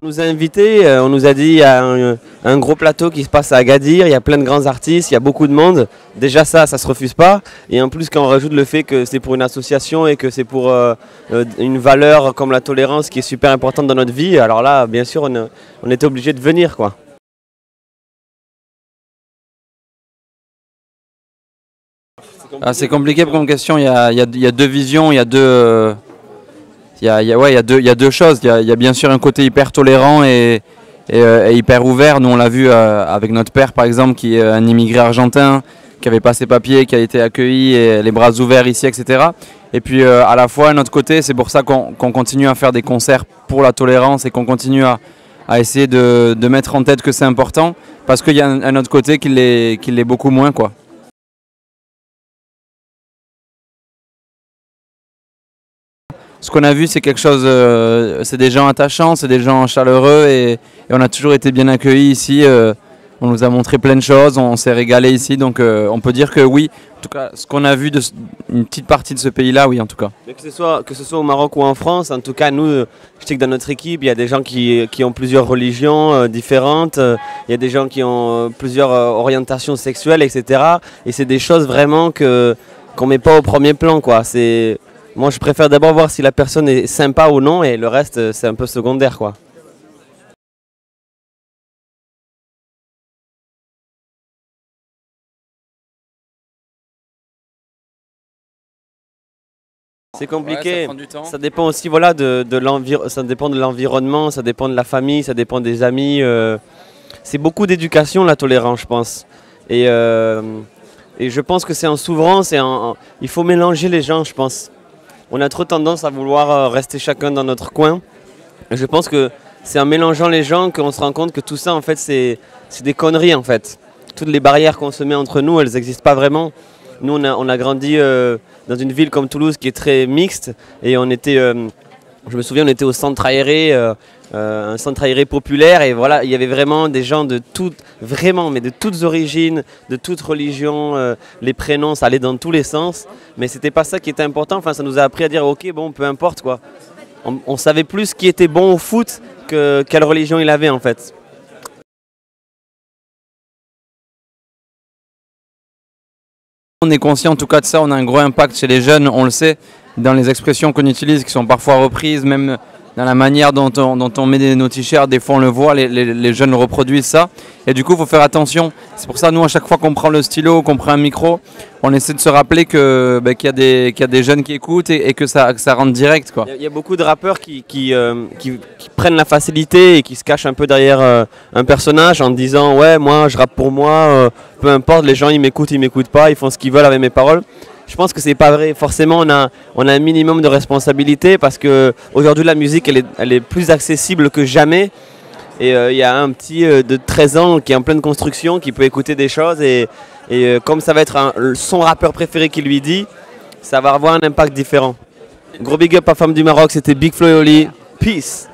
On nous a invités, on nous a dit il y a un gros plateau qui se passe à Agadir, il y a plein de grands artistes, il y a beaucoup de monde. Déjà ça se refuse pas. Et en plus quand on rajoute le fait que c'est pour une association et que c'est pour une valeur comme la tolérance qui est super importante dans notre vie, alors là bien sûr on était obligé de venir quoi. C'est compliqué comme question, il y a deux visions, il y a deux... Il y a deux choses. Il y a bien sûr un côté hyper tolérant et hyper ouvert. Nous, on l'a vu avec notre père, par exemple, qui est un immigré argentin, qui n'avait pas ses papiers, qui a été accueilli, et les bras ouverts ici, etc. Et puis, à la fois, à notre côté, c'est pour ça qu'on continue à faire des concerts pour la tolérance et qu'on continue à essayer de mettre en tête que c'est important, parce qu'il y a un autre côté qui l'est beaucoup moins, quoi. Ce qu'on a vu, c'est quelque chose, c'est des gens attachants, c'est des gens chaleureux et on a toujours été bien accueillis ici. On nous a montré plein de choses, on s'est régalé ici, donc on peut dire que oui, en tout cas, ce qu'on a vu une petite partie de ce pays-là, oui, en tout cas. Mais que ce soit au Maroc ou en France, en tout cas, nous, je sais que dans notre équipe, il y a des gens qui ont plusieurs religions différentes, il y a des gens qui ont plusieurs orientations sexuelles, etc. Et c'est des choses vraiment qu'on met pas au premier plan, quoi. Moi, je préfère d'abord voir si la personne est sympa ou non, et le reste, c'est un peu secondaire, quoi. C'est compliqué, ouais, ça prend du temps. Ça dépend aussi voilà, ça dépend de l'environnement, ça dépend de la famille, ça dépend des amis. C'est beaucoup d'éducation, la tolérance, je pense. Et je pense que c'est en s'ouvrant, il faut mélanger les gens, je pense. On a trop tendance à vouloir rester chacun dans notre coin. Et je pense que c'est en mélangeant les gens qu'on se rend compte que tout ça, en fait, c'est des conneries, en fait. Toutes les barrières qu'on se met entre nous, elles n'existent pas vraiment. Nous, on a grandi dans une ville comme Toulouse qui est très mixte. Et on était, je me souviens, on était au centre aéré, un centre aéré populaire. Et voilà, il y avait vraiment des gens de toutes origines, de toutes religions. Les prénoms, ça allait dans tous les sens. Mais c'était pas ça qui était important. Enfin, ça nous a appris à dire, ok, bon, peu importe quoi. On savait plus qui était bon au foot que quelle religion il avait en fait. On est conscient en tout cas de ça, on a un gros impact chez les jeunes, on le sait, dans les expressions qu'on utilise qui sont parfois reprises, même dans la manière dont on met nos t-shirts, des fois on le voit, les jeunes reproduisent ça. Et du coup il faut faire attention. C'est pour ça nous à chaque fois qu'on prend le stylo, qu'on prend un micro, on essaie de se rappeler qu'il y a des jeunes qui écoutent et que ça rentre direct, quoi. Il y a beaucoup de rappeurs qui prennent la facilité et qui se cachent un peu derrière un personnage en disant ouais moi je rappe pour moi, peu importe, les gens ils m'écoutent pas, ils font ce qu'ils veulent avec mes paroles. Je pense que c'est pas vrai. Forcément, on a un minimum de responsabilité parce que aujourd'hui la musique elle est plus accessible que jamais. Et il y a un petit de 13 ans qui est en pleine construction, qui peut écouter des choses et comme ça va être son rappeur préféré qui lui dit, ça va avoir un impact différent. Gros big up à Femme du Maroc, c'était Big Flo et Oli. Peace.